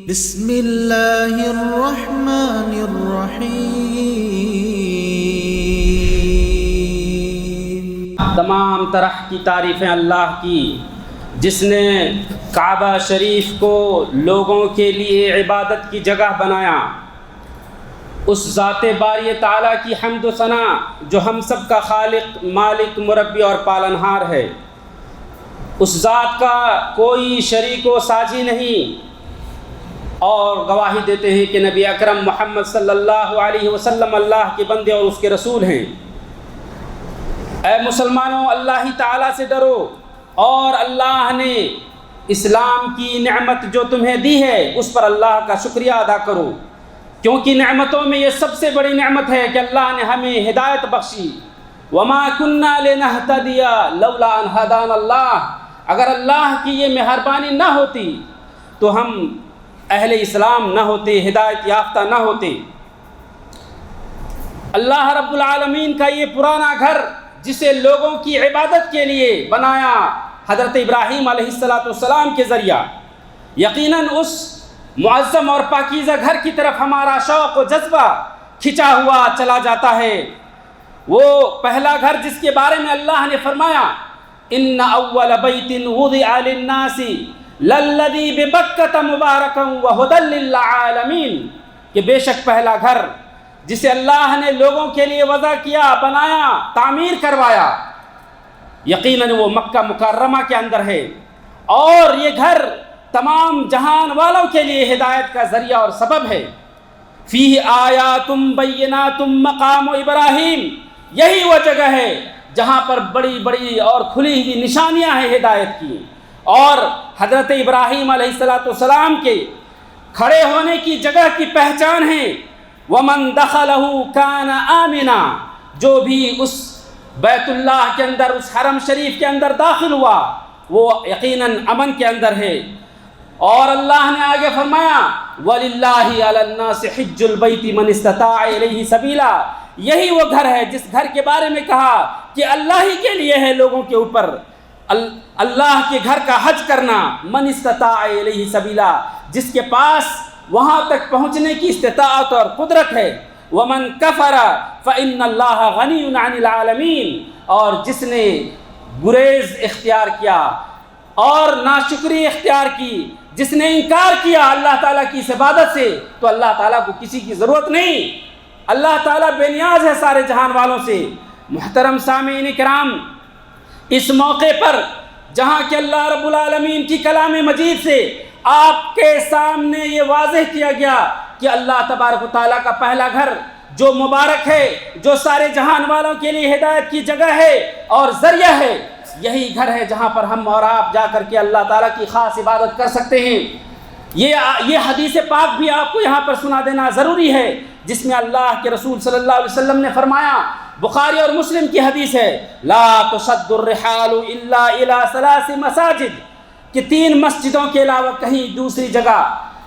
بسم اللہ الرحمن الرحیم۔ تمام طرح کی تعریفیں اللہ کی، جس نے کعبہ شریف کو لوگوں کے لیے عبادت کی جگہ بنایا۔ اس ذات باری تعالیٰ کی حمد و ثنا جو ہم سب کا خالق، مالک، مربی اور پالنہار ہے۔ اس ذات کا کوئی شریک و ساجی نہیں، اور گواہی دیتے ہیں کہ نبی اکرم محمد صلی اللہ علیہ وسلم اللہ کے بندے اور اس کے رسول ہیں۔ اے مسلمانوں، اللہ ہی تعالیٰ سے ڈرو اور اللہ نے اسلام کی نعمت جو تمہیں دی ہے اس پر اللہ کا شکریہ ادا کرو، کیونکہ نعمتوں میں یہ سب سے بڑی نعمت ہے کہ اللہ نے ہمیں ہدایت بخشی۔ وما كنا لنهتدي لولا ان هدانا اللہ، اگر اللہ کی یہ مہربانی نہ ہوتی تو ہم اہل اسلام نہ ہوتے، ہدایت یافتہ نہ ہوتے۔ اللہ رب العالمین کا یہ پرانا گھر جسے لوگوں کی عبادت کے لیے بنایا حضرت ابراہیم علیہ السلام کے ذریعہ، یقیناً اس معظم اور پاکیزہ گھر کی طرف ہمارا شوق و جذبہ کھنچا ہوا چلا جاتا ہے۔ وہ پہلا گھر جس کے بارے میں اللہ نے فرمایا ان اول بیت وضع للناس للذی ببکۃ مبارکا وہدی للعالمین، کہ بے شک پہلا گھر جسے اللہ نے لوگوں کے لیے وضع کیا، بنایا، تعمیر کروایا، یقیناً وہ مکہ مکرمہ کے اندر ہے، اور یہ گھر تمام جہان والوں کے لیے ہدایت کا ذریعہ اور سبب ہے۔ فیہ آیات بینات مقام ابراہیم، یہی وہ جگہ ہے جہاں پر بڑی بڑی اور کھلی ہوئی نشانیاں ہیں ہدایت کی، اور حضرت ابراہیم علیہ السلام کے کھڑے ہونے کی جگہ کی پہچان ہے۔ ومن دخلہ کان آمنا، جو بھی اس بیت اللہ کے اندر، اس حرم شریف کے اندر داخل ہوا وہ یقیناً امن کے اندر ہے۔ اور اللہ نے آگے فرمایا وَلِلَّهِ عَلَى النَّاسِ حِجُّ الْبَيْتِ مَنِ اسْتَطَاعَ إِلَيْهِ سَبِيلًا، یہی وہ گھر ہے جس گھر کے بارے میں کہا کہ اللہ ہی کے لیے ہے لوگوں کے اوپر اللہ کے گھر کا حج کرنا، من استطاع الیہ سبیلا، جس کے پاس وہاں تک پہنچنے کی استطاعت اور قدرت ہے۔ ومن کفر فإن اللہ غنی عن العالمین، اور جس نے گریز اختیار کیا اور ناشکری اختیار کی، جس نے انکار کیا اللہ تعالیٰ کی اس عبادت سے، تو اللہ تعالیٰ کو کسی کی ضرورت نہیں، اللہ تعالیٰ بے نیاز ہے سارے جہان والوں سے۔ محترم سامعین کرام، اس موقع پر جہاں کہ اللہ رب العالمین کی کلام مجید سے آپ کے سامنے یہ واضح کیا گیا کہ اللہ تبارک و تعالیٰ کا پہلا گھر جو مبارک ہے، جو سارے جہان والوں کے لیے ہدایت کی جگہ ہے اور ذریعہ ہے، یہی گھر ہے جہاں پر ہم اور آپ جا کر کے اللہ تعالیٰ کی خاص عبادت کر سکتے ہیں۔ یہ حدیث پاک بھی آپ کو یہاں پر سنا دینا ضروری ہے، جس میں اللہ کے رسول صلی اللہ علیہ وسلم نے فرمایا، بخاری اور مسلم کی حدیث ہے، لا تشد الرحال الا الى ثلاث مساجد، کہ 3 مسجدوں کے علاوہ کہیں دوسری جگہ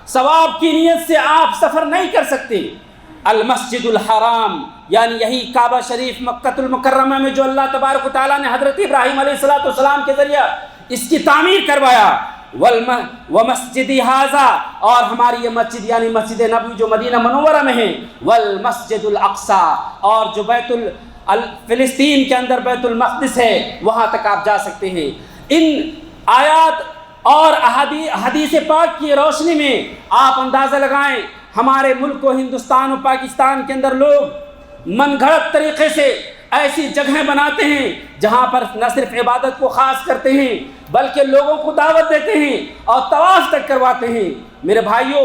ثواب کی نیت سے آپ سفر نہیں کر سکتے۔ المسجد الحرام، یعنی یہی کعبہ شریف مکہ المکرمہ میں جو اللہ تبارک و تعالیٰ نے حضرت ابراہیم علیہ السلام کے ذریعہ اس کی تعمیر کروایا، ومسجد ھذا، اور ہماری یہ مسجد یعنی مسجد نبوی جو مدینہ منورہ میں ہے، والمسجد الاقصی، اور جو فلسطین کے اندر بیت المقدس ہے، وہاں تک آپ جا سکتے ہیں۔ ان آیات اور حدیث پاک کی روشنی میں آپ اندازہ لگائیں، ہمارے ملک و ہندوستان و پاکستان کے اندر لوگ من گھڑت طریقے سے ایسی جگہیں بناتے ہیں جہاں پر نہ صرف عبادت کو خاص کرتے ہیں بلکہ لوگوں کو دعوت دیتے ہیں اور طواف تک کرواتے ہیں۔ میرے بھائیوں،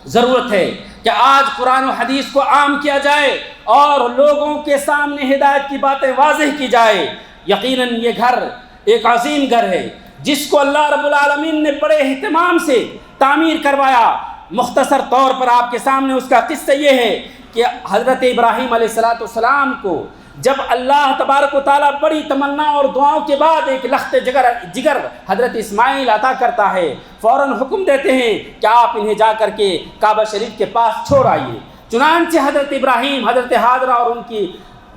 ضرورت ہے کہ آج قرآن و حدیث کو عام کیا جائے اور لوگوں کے سامنے ہدایت کی باتیں واضح کی جائے۔ یقیناً یہ گھر ایک عظیم گھر ہے جس کو اللہ رب العالمین نے بڑے اہتمام سے تعمیر کروایا۔ مختصر طور پر آپ کے سامنے اس کا قصہ یہ ہے کہ حضرت ابراہیم علیہ السلام کو جب اللہ تبارک و تعالیٰ بڑی تمنا اور دعاؤں کے بعد ایک لخت جگر حضرت اسماعیل عطا کرتا ہے، فوراً حکم دیتے ہیں کہ آپ انہیں جا کر کے کعبہ شریف کے پاس چھوڑ آئیے۔ چنانچہ حضرت ابراہیم، حضرت ہاجرہ اور ان کی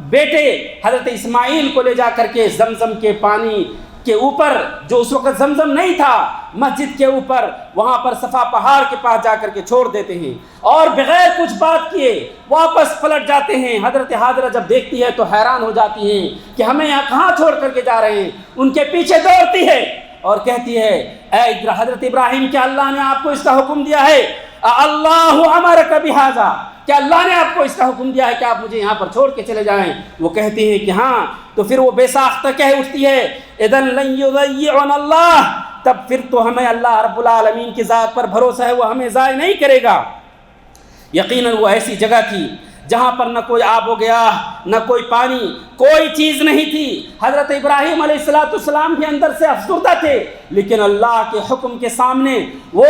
بیٹے حضرت اسماعیل کو لے جا کر کے زمزم کے پانی کے اوپر جو اس وقت زمزم نہیں تھا، مسجد کے اوپر وہاں پر صفا پہاڑ کے پاس جا کر کے چھوڑ دیتے ہیں اور بغیر کچھ بات کیے واپس پلٹ جاتے ہیں۔ حضرت حاضرہ جب دیکھتی ہے تو حیران ہو جاتی ہیں کہ ہمیں یہاں کہاں چھوڑ کر کے جا رہے ہیں۔ ان کے پیچھے دوڑتی ہے اور کہتی ہے اے حضرت ابراہیم، کیا اللہ نے آپ کو اس کا حکم دیا ہے؟ اللہ امرک بہذا، کیا اللہ نے آپ کو اس کا حکم دیا ہے کہ آپ مجھے یہاں پر چھوڑ کے چلے جائیں؟ وہ کہتے ہیں کہ ہاں۔ تو پھر وہ بے ساختہ کہہ اٹھتی ہے اذن لن یضیعنا اللہ، تب پھر تو ہمیں اللہ رب العالمین کی ذات پر بھروسہ ہے، وہ ہمیں ضائع نہیں کرے گا۔ یقیناً وہ ایسی جگہ تھی جہاں پر نہ کوئی آب و گیا، نہ کوئی پانی، کوئی چیز نہیں تھی۔ حضرت ابراہیم علیہ السلام بھی اندر سے افسردہ تھے، لیکن اللہ کے حکم کے سامنے وہ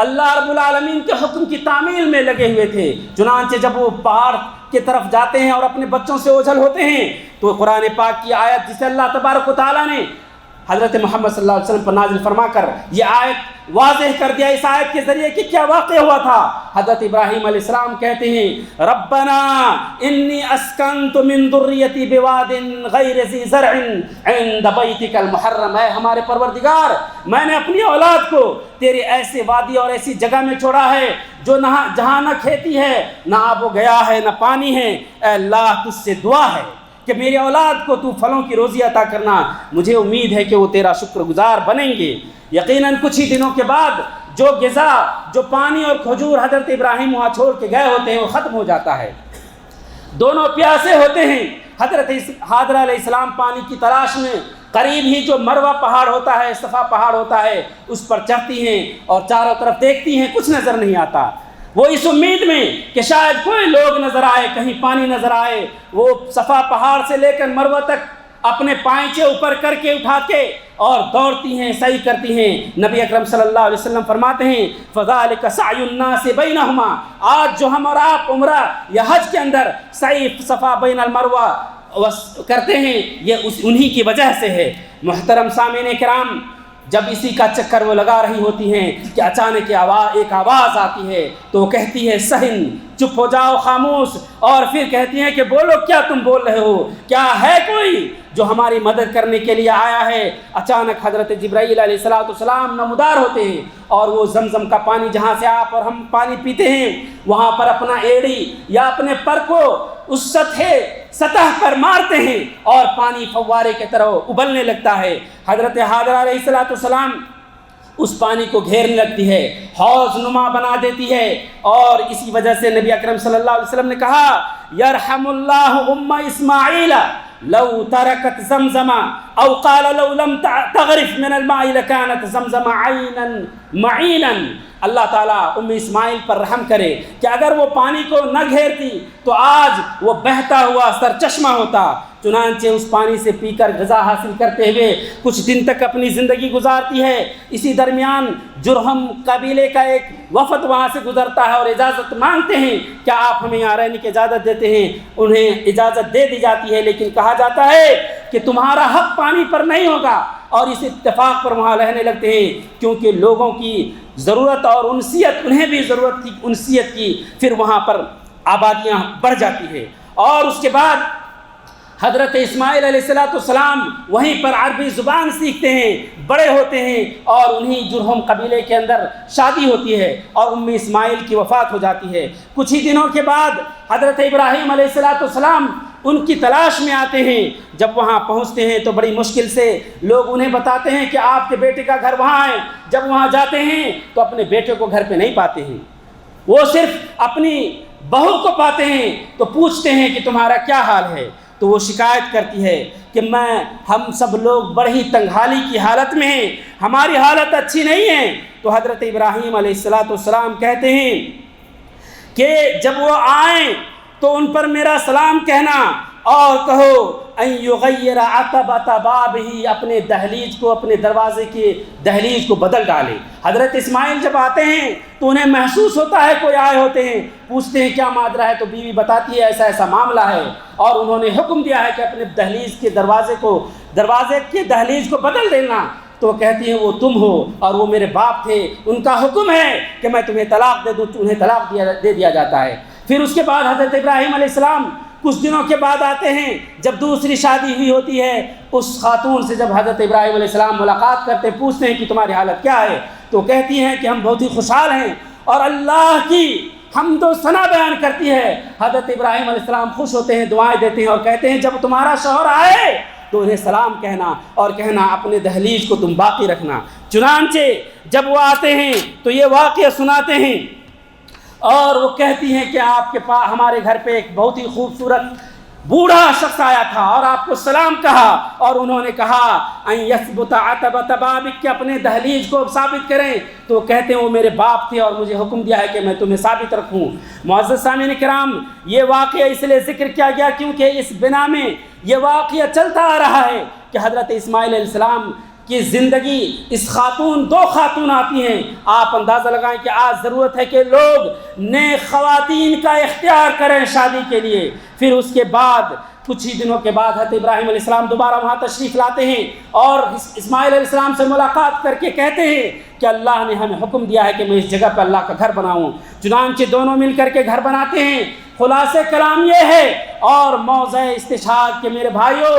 اللہ رب العالمین کے حکم کی تعمیل میں لگے ہوئے تھے۔ چنانچہ جب وہ پہاڑ کی طرف جاتے ہیں اور اپنے بچوں سے اوجھل ہوتے ہیں تو قرآن پاک کی آیت جسے اللہ تبارک و تعالیٰ نے حضرت محمد صلی اللہ علیہ وسلم پر نازل فرما کر یہ آیت واضح کر دیا اس آیت کے ذریعے کہ کیا واقع ہوا تھا۔ حضرت ابراہیم علیہ السلام کہتے ہیں ربنا انی اسکنت من ذریتی بواد غیر ذی زرع عند بیتک المحرم، اے ہمارے پروردگار، میں نے اپنی اولاد کو تیرے ایسے وادی اور ایسی جگہ میں چھوڑا ہے جو جہاں نہ کھیتی ہے، نہ آب و گیا ہے، نہ پانی ہے۔ اے اللہ، تجھ سے دعا ہے کہ میری اولاد کو تو پھلوں کی روزی عطا کرنا، مجھے امید ہے کہ وہ تیرا شکر گزار بنیں گے۔ یقیناً کچھ ہی دنوں کے بعد جو غذا، جو پانی اور کھجور حضرت ابراہیم وہاں چھوڑ کے گئے ہوتے ہیں وہ ختم ہو جاتا ہے۔ دونوں پیاسے ہوتے ہیں۔ حضرت حاضرہ علیہ السلام پانی کی تلاش میں قریب ہی جو مروہ پہاڑ ہوتا ہے، صفا پہاڑ ہوتا ہے، اس پر چڑھتی ہیں اور چاروں طرف دیکھتی ہیں، کچھ نظر نہیں آتا۔ وہ اس امید میں کہ شاید کوئی لوگ نظر آئے، کہیں پانی نظر آئے، وہ صفا پہاڑ سے لے کر مروہ تک اپنے پائنچے اوپر کر کے اٹھا کے اور دوڑتی ہیں، سعی کرتی ہیں۔ نبی اکرم صلی اللہ علیہ وسلم فرماتے ہیں فَذَلِكَ سَعْيُ النَّاسِ بَيْنَهُمَا، آج جو ہم اور آپ عمرہ یا حج کے اندر سعی صفا بین المروہ کرتے ہیں یہ انہی کی وجہ سے ہے۔ محترم سامعین کرام، جب اسی کا چکر وہ لگا رہی ہوتی ہیں کہ اچانک ایک آواز آتی ہے تو وہ کہتی ہے سہن، چپ ہو جاؤ، خاموش، اور پھر کہتی ہیں کہ بولو، کیا تم بول رہے ہو؟ کیا ہے کوئی جو ہماری مدد کرنے کے لیے آیا ہے؟ اچانک حضرت جبرائیل علیہ السلام نمودار ہوتے ہیں اور وہ زمزم کا پانی جہاں سے آپ اور ہم پانی پیتے ہیں وہاں پر اپنا ایڑی یا اپنے پر کو اس سطح پر مارتے ہیں اور پانی فوارے کی طرح ابلنے لگتا ہے۔ حضرت حاضرہ علیہ السلام اس پانی کو گھیرنے لگتی ہے، حوض نما بنا دیتی ہے، اور اسی وجہ سے نبی اکرم صلی اللہ علیہ وسلم نے کہا یرحم اللہ ام اسماعیل لو ترکت زمزم او قال لو لم تغرف من الماء لكانت زمزم عینا معینا۔ اللہ تعالیٰ ام اسماعیل پر رحم کرے کہ اگر وہ پانی کو نہ گھیرتی تو آج وہ بہتا ہوا سرچشمہ ہوتا۔ چنانچہ اس پانی سے پی کر غذا حاصل کرتے ہوئے کچھ دن تک اپنی زندگی گزارتی ہے۔ اسی درمیان جرہم قبیلے کا ایک وفد وہاں سے گزرتا ہے اور اجازت مانگتے ہیں کیا آپ ہمیں یہاں رہنے کی اجازت دیتے ہیں؟ انہیں اجازت دے دی جاتی ہے، لیکن کہا جاتا ہے کہ تمہارا حق پانی پر نہیں ہوگا، اور اس اتفاق پر وہاں رہنے لگتے ہیں کیونکہ لوگوں کی ضرورت اور انسیت، انہیں بھی ضرورت تھی انسیت کی، پھر وہاں پر آبادیاں بڑھ جاتی ہے۔ اور اس کے بعد حضرت اسماعیل علیہ السلام وہیں پر عربی زبان سیکھتے ہیں، بڑے ہوتے ہیں، اور انہیں جرہم قبیلے کے اندر شادی ہوتی ہے اور ام اسماعیل کی وفات ہو جاتی ہے۔ کچھ ہی دنوں کے بعد حضرت ابراہیم علیہ السلام ان کی تلاش میں آتے ہیں۔ جب وہاں پہنچتے ہیں تو بڑی مشکل سے لوگ انہیں بتاتے ہیں کہ آپ کے بیٹے کا گھر وہاں ہے۔ جب وہاں جاتے ہیں تو اپنے بیٹے کو گھر پہ نہیں پاتے ہیں، وہ صرف اپنی بہو کو پاتے ہیں۔ تو پوچھتے ہیں کہ تمہارا کیا حال ہے؟ تو وہ شکایت کرتی ہے کہ ہم سب لوگ بڑی تنگحالی کی حالت میں ہیں، ہماری حالت اچھی نہیں ہے۔ تو حضرت ابراہیم علیہ السلام کہتے ہیں کہ جب وہ آئیں تو ان پر میرا سلام کہنا اور کہو ان یغیر عتبۃ بابہ، اپنے دہلیز کو، اپنے دروازے کے دہلیز کو بدل ڈالے۔ حضرت اسماعیل جب آتے ہیں تو انہیں محسوس ہوتا ہے کوئی آئے ہوتے ہیں، پوچھتے ہیں کیا ماجرا ہے، تو بیوی بتاتی ہے ایسا ایسا معاملہ ہے، اور انہوں نے حکم دیا ہے کہ اپنے دہلیز کے دروازے کے دہلیز کو بدل دینا۔ تو کہتی ہیں وہ تم ہو اور وہ میرے باپ تھے، ان کا حکم ہے کہ میں تمہیں طلاق دے دوں، انہیں طلاق دے دیا جاتا ہے۔ پھر اس کے بعد حضرت ابراہیم علیہ السلام کچھ دنوں کے بعد آتے ہیں جب دوسری شادی ہوئی ہوتی ہے، اس خاتون سے جب حضرت ابراہیم علیہ السلام ملاقات کرتے پوچھتے ہیں کہ تمہاری حالت کیا ہے، تو کہتی ہیں کہ ہم بہت ہی خوشحال ہیں، اور اللہ کی حمد و ثنا بیان کرتی ہے۔ حضرت ابراہیم علیہ السلام خوش ہوتے ہیں، دعائیں دیتے ہیں اور کہتے ہیں جب تمہارا شوہر آئے تو انہیں سلام کہنا اور کہنا اپنے دہلیز کو تم باقی رکھنا۔ چنانچہ جب وہ آتے ہیں تو یہ واقعہ سناتے ہیں اور وہ کہتی ہیں کہ آپ کے پاس ہمارے گھر پہ ایک بہت ہی خوبصورت بوڑھا شخص آیا تھا اور آپ کو سلام کہا، اور انہوں نے کہا ان یثبت عتبۃ بابک کہ اپنے دہلیز کو ثابت کریں، تو کہتے ہیں وہ میرے باپ تھے اور مجھے حکم دیا ہے کہ میں تمہیں ثابت رکھوں۔ معزز سامعین کرام، یہ واقعہ اس لیے ذکر کیا گیا کیونکہ اس بنا میں یہ واقعہ چلتا آ رہا ہے کہ حضرت اسماعیل علیہ السلام کی زندگی اس خاتون، دو خاتون آتی ہیں۔ آپ اندازہ لگائیں کہ آج ضرورت ہے کہ لوگ نئے خواتین کا اختیار کریں شادی کے لیے۔ پھر اس کے بعد کچھ ہی دنوں کے بعد حضرت ابراہیم علیہ السلام دوبارہ وہاں تشریف لاتے ہیں اور اسماعیل علیہ السلام سے ملاقات کر کے کہتے ہیں کہ اللہ نے ہمیں حکم دیا ہے کہ میں اس جگہ پہ اللہ کا گھر بناؤں۔ چنانچہ دونوں مل کر کے گھر بناتے ہیں۔ خلاصہ کلام یہ ہے اور موضع استشہاد کے میرے بھائیوں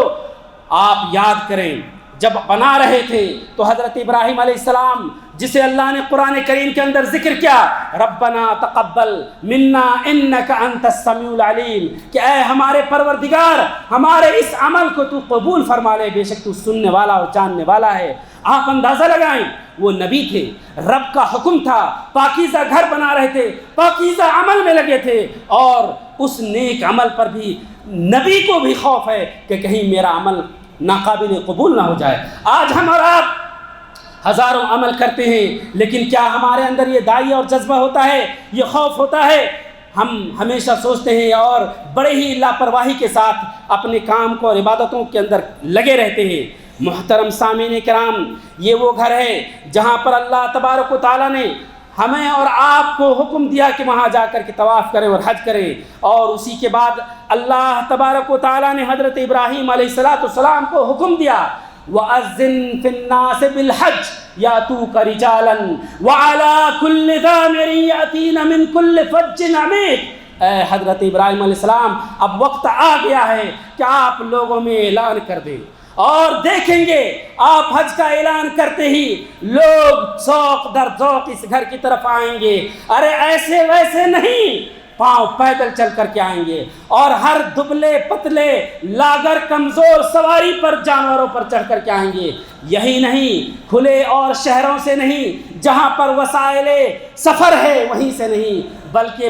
آپ یاد کریں، جب بنا رہے تھے تو حضرت ابراہیم علیہ السلام جسے اللہ نے قرآن کریم کے اندر ذکر کیا، ربنا تقبل منا انک انت السمیع العلیم، کہ اے ہمارے پروردگار ہمارے اس عمل کو تو قبول فرما لے، بے شک تو سننے والا اور جاننے والا ہے۔ آپ اندازہ لگائیں، وہ نبی تھے، رب کا حکم تھا، پاکیزہ گھر بنا رہے تھے، پاکیزہ عمل میں لگے تھے، اور اس نیک عمل پر بھی نبی کو بھی خوف ہے کہ کہیں میرا عمل ناقابل قبول نہ ہو جائے۔ آج ہم اور آپ ہزاروں عمل کرتے ہیں، لیکن کیا ہمارے اندر یہ داعی اور جذبہ ہوتا ہے، یہ خوف ہوتا ہے؟ ہم ہمیشہ سوچتے ہیں اور بڑے ہی لاپرواہی کے ساتھ اپنے کام کو اور عبادتوں کے اندر لگے رہتے ہیں۔ محترم سامعین کرام، یہ وہ گھر ہے جہاں پر اللہ تبارک و تعالیٰ نے ہمیں اور آپ کو حکم دیا کہ وہاں جا کر کے طواف کریں اور حج کریں، اور اسی کے بعد اللہ تبارک و تعالیٰ نے حضرت ابراہیم علیہ السلام کو حکم دیا وَأَذِّن فِي النَّاسِ بِالْحَجِّ يَأْتُوكَ رِجَالًا وَعَلَىٰ كُلِّ ضَامِرٍ يَأْتِينَ مِنْ كُلِّ فَجٍّ عَمِيقٍ۔ اے حضرت ابراہیم علیہ السلام، اب وقت آ گیا ہے کہ آپ لوگوں میں اعلان کر دیں، اور دیکھیں گے آپ حج کا اعلان کرتے ہی لوگ ذوق در ذوق اس گھر کی طرف آئیں گے۔ ارے ایسے ویسے نہیں، پاؤں پیدل چل کر کے آئیں گے، اور ہر دبلے پتلے لاگر کمزور سواری پر جانوروں پر چڑھ کر کے آئیں گے۔ یہی نہیں، کھلے اور شہروں سے نہیں، جہاں پر وسائل سفر ہے وہیں سے نہیں، بلکہ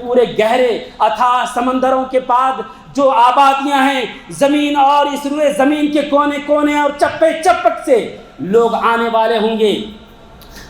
پورے گہرے اتھاہ سمندروں کے بعد جو آبادیاں ہیں زمین اور اس روئے زمین کے کونے کونے اور چپے چپک سے لوگ آنے والے ہوں گے۔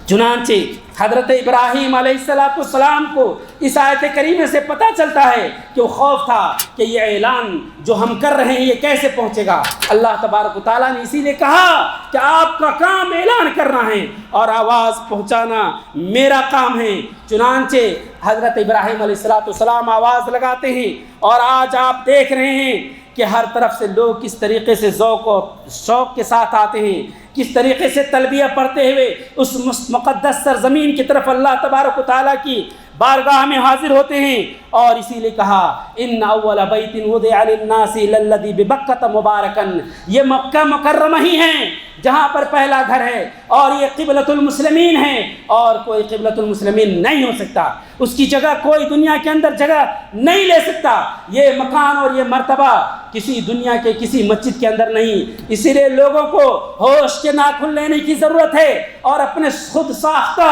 چنانچہ حضرت ابراہیم علیہ السلام کو اس آیت کریمہ سے پتہ چلتا ہے کہ وہ خوف تھا کہ یہ اعلان جو ہم کر رہے ہیں یہ کیسے پہنچے گا۔ اللہ تبارک و تعالیٰ نے اسی لیے کہا کہ آپ کا کام اعلان کرنا ہے اور آواز پہنچانا میرا کام ہے۔ چنانچہ حضرت ابراہیم علیہ السلام آواز لگاتے ہیں، اور آج آپ دیکھ رہے ہیں کہ ہر طرف سے لوگ کس طریقے سے ذوق و شوق کے ساتھ آتے ہیں، کس طریقے سے تلبیہ پڑھتے ہوئے اس مقدس سرزمین کی طرف اللہ تبارک و تعالیٰ کی بارگاہ میں حاضر ہوتے ہیں۔ اور اسی لیے کہا ان اول بیت وضع للناس للذی ببکۃ مبارکا، یہ مکہ مکرمہ ہی ہیں جہاں پر پہلا گھر ہے، اور یہ قبلۃ المسلمین ہے، اور کوئی قبلۃ المسلمین نہیں ہو سکتا، اس کی جگہ کوئی دنیا کے اندر جگہ نہیں لے سکتا۔ یہ مکان اور یہ مرتبہ کسی دنیا کے کسی مسجد کے اندر نہیں۔ اسی لیے لوگوں کو ہوش کے ناخن لینے کی ضرورت ہے، اور اپنے خود ساختہ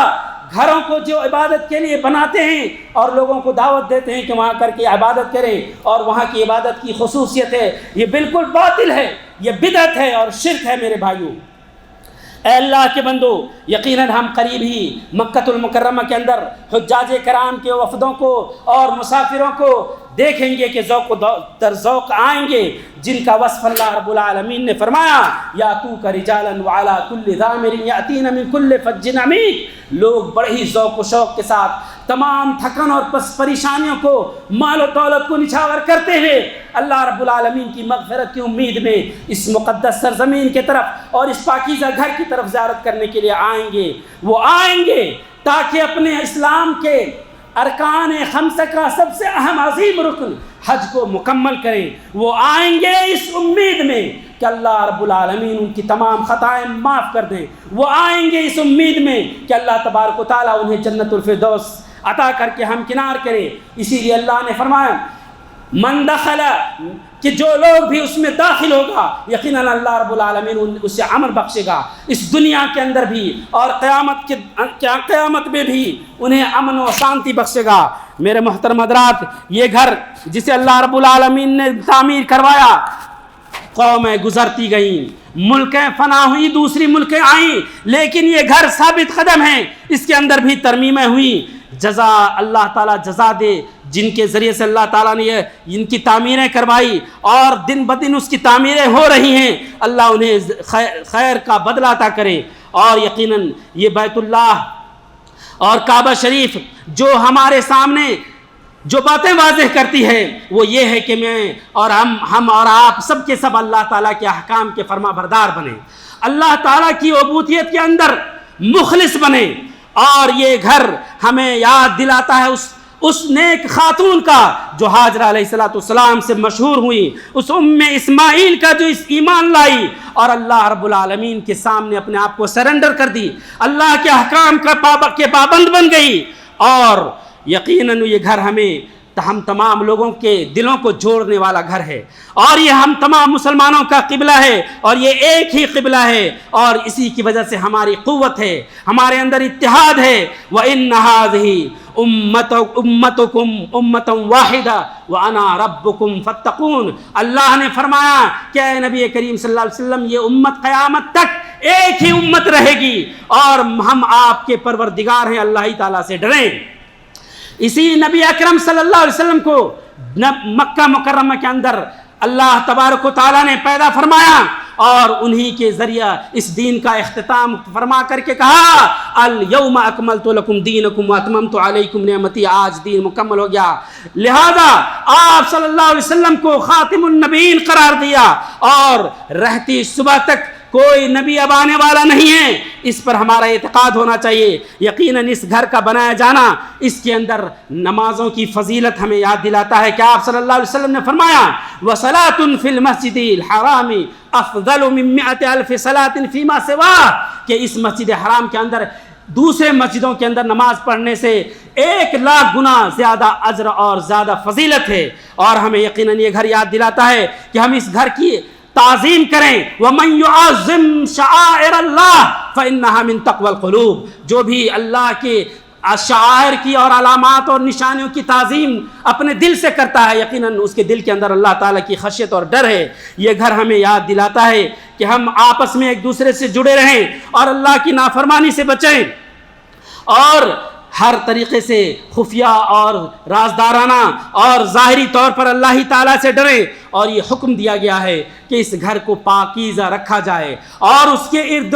گھروں کو جو عبادت کے لیے بناتے ہیں اور لوگوں کو دعوت دیتے ہیں کہ وہاں کر کے عبادت کریں، اور وہاں کی عبادت کی خصوصیت ہے، یہ بالکل باطل ہے، یہ بدعت ہے اور شرک ہے میرے بھائیوں۔ اے اللہ کے بندو، یقیناً ہم قریب ہی مکہ المکرمہ کے اندر حجاج کرام کے وفدوں کو اور مسافروں کو دیکھیں گے کہ ذوق در ذوق آئیں گے، جن کا وصف اللہ رب العالمین نے فرمایا یاتوک رجالا وعلی کل ضامر یاتین من کل فج عمیق۔ لوگ بڑے ہی ذوق و شوق کے ساتھ تمام تھکن اور پریشانیوں کو، مال و دولت کو نچھاور کرتے ہوئے اللہ رب العالمین کی مغفرت کی امید میں اس مقدس سرزمین کی طرف اور اس پاکیزہ گھر کی طرف زیارت کرنے کے لیے آئیں گے۔ وہ آئیں گے تاکہ اپنے اسلام کے ارکان خمسہ کا سب سے اہم عظیم رکن حج کو مکمل کریں، وہ آئیں گے اس امید میں کہ اللہ رب العالمین ان کی تمام خطائیں معاف کر دیں، وہ آئیں گے اس امید میں کہ اللہ تبارک و تعالیٰ انہیں جنت الفردوس عطا کر کے ہمکنار کرے۔ اسی لیے اللہ نے فرمایا من دخل، کہ جو لوگ بھی اس میں داخل ہوگا یقیناً اللہ رب العالمین اسے امن بخشے گا، اس دنیا کے اندر بھی اور قیامت میں بھی انہیں امن و شانتی بخشے گا۔ میرے محترم حضرات، یہ گھر جسے اللہ رب العالمین نے تعمیر کروایا، قومیں گزرتی گئیں، ملکیں فنا ہوئی، دوسری ملکیں آئیں، لیکن یہ گھر ثابت قدم ہے، اس کے اندر بھی ترمیمیں ہوئیں۔ جزا اللہ تعالیٰ جزا دے جن کے ذریعے سے اللہ تعالیٰ نے ان کی تعمیریں کروائی اور دن بدن اس کی تعمیریں ہو رہی ہیں، اللہ انہیں خیر کا بدلہ عطا کرے۔ اور یقیناً یہ بیت اللہ اور کعبہ شریف جو ہمارے سامنے جو باتیں واضح کرتی ہے وہ یہ ہے کہ میں اور ہم اور آپ سب کے سب اللہ تعالیٰ کے احکام کے فرما بردار بنیں، اللہ تعالیٰ کی عبودیت کے اندر مخلص بنیں۔ اور یہ گھر ہمیں یاد دلاتا ہے اس نیک خاتون کا جو حاجرہ علیہ السلام سے مشہور ہوئی، اس ام اسماعیل کا جو اس ایمان لائی اور اللہ رب العالمین کے سامنے اپنے آپ کو سرنڈر کر دی، اللہ کے احکام کے پابند بن گئی۔ اور یقیناً یہ گھر ہم تمام لوگوں کے دلوں کو جوڑنے والا گھر ہے، اور یہ ہم تمام مسلمانوں کا قبلہ ہے، اور یہ ایک ہی قبلہ ہے، اور اسی کی وجہ سے ہماری قوت ہے، ہمارے اندر اتحاد ہے۔ وَإِنَّ هَٰذِهِ أُمَّتُكُمْ أُمَّةً وَاحِدَةً وَأَنَا رَبُّكُمْ فَاتَّقُونِ۔ اللہ نے فرمایا کہ اے نبی کریم صلی اللہ علیہ وسلم، یہ امت قیامت تک ایک ہی امت رہے گی، اور ہم آپ کے پروردگار ہیں، اللہ ہی تعالیٰ سے ڈریں۔ اسی نبی اکرم صلی اللہ علیہ وسلم کو مکہ مکرمہ کے اندر اللہ تبارک و تعالیٰ نے پیدا فرمایا، اور انہی کے ذریعہ اس دین کا اختتام فرما کر کے کہا الیوم اکملت لکم دینکم واتممت علیکم نعمتی، آج دین مکمل ہو گیا۔ لہذا آپ صلی اللہ علیہ وسلم کو خاتم النبیین قرار دیا، اور رہتی صبح تک کوئی نبی اب آنے والا نہیں ہے، اس پر ہمارا اعتقاد ہونا چاہیے۔ یقیناً اس گھر کا بنایا جانا، اس کے اندر نمازوں کی فضیلت ہمیں یاد دلاتا ہے کہ آپ صلی اللہ علیہ وسلم نے فرمایا وَصَلَاةٌ فِي الْمَسْجِدِ الْحَرَامِ أَفْضَلُ مِن 100,000 صَلَاةٍ فِي مَا سِوَاهُ، کہ اس مسجد حرام کے اندر دوسرے مسجدوں کے اندر نماز پڑھنے سے 1,00,000 گنا زیادہ اجر اور زیادہ فضیلت ہے۔ اور ہمیں یقیناً یہ گھر یاد دلاتا ہے کہ ہم اس گھر کی تعظیم کریں۔ وَمَن يُعَظِّمْ شَعَائِرَ اللَّهِ فَإِنَّهَا مِن تَقْوَى الْقُلُوبِ، جو بھی اللہ کے شعائر کی اور علامات اور نشانیوں کی تعظیم اپنے دل سے کرتا ہے، یقیناً اس کے دل کے اندر اللہ تعالیٰ کی خشیت اور ڈر ہے۔ یہ گھر ہمیں یاد دلاتا ہے کہ ہم آپس میں ایک دوسرے سے جڑے رہیں اور اللہ کی نافرمانی سے بچیں، اور ہر طریقے سے خفیہ اور رازدارانہ اور ظاہری طور پر اللہ ہی تعالیٰ سے ڈریں۔ اور یہ حکم دیا گیا ہے کہ اس گھر کو پاکیزہ رکھا جائے، اور اس کے ارد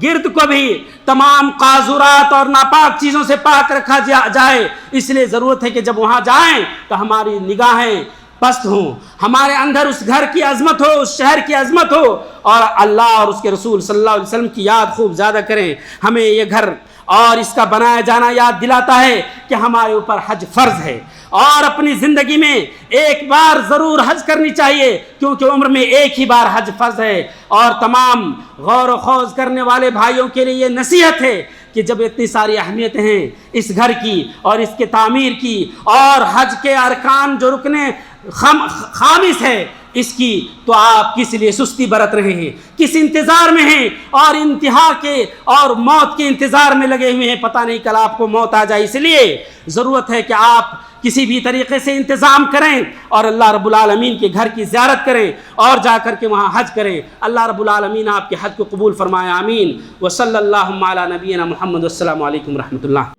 گرد کو بھی تمام قاذورات اور ناپاک چیزوں سے پاک رکھا جائے۔ اس لیے ضرورت ہے کہ جب وہاں جائیں تو ہماری نگاہیں پست ہوں، ہمارے اندر اس گھر کی عظمت ہو، اس شہر کی عظمت ہو، اور اللہ اور اس کے رسول صلی اللہ علیہ وسلم کی یاد خوب زیادہ کریں۔ ہمیں یہ گھر اور اس کا بنایا جانا یاد دلاتا ہے کہ ہمارے اوپر حج فرض ہے، اور اپنی زندگی میں ایک بار ضرور حج کرنی چاہیے، کیونکہ عمر میں ایک ہی بار حج فرض ہے۔ اور تمام غور و خوض کرنے والے بھائیوں کے لیے یہ نصیحت ہے کہ جب اتنی ساری اہمیتیں ہیں اس گھر کی اور اس کے تعمیر کی، اور حج کے ارکان جو رکن خامس ہے اس کی، تو آپ کس لیے سستی برت رہے ہیں، کس انتظار میں ہیں، اور انتہا کے اور موت کے انتظار میں لگے ہوئے ہیں، پتہ نہیں کل آپ کو موت آ جائے۔ اس لیے ضرورت ہے کہ آپ کسی بھی طریقے سے انتظام کریں اور اللہ رب العالمین کے گھر کی زیارت کریں، اور جا کر کے وہاں حج کریں۔ اللہ رب العالمین آپ کے حج کو قبول فرمائے، آمین۔ وصلی اللہ علی نبینا محمد، السلام علیکم ورحمۃ اللہ۔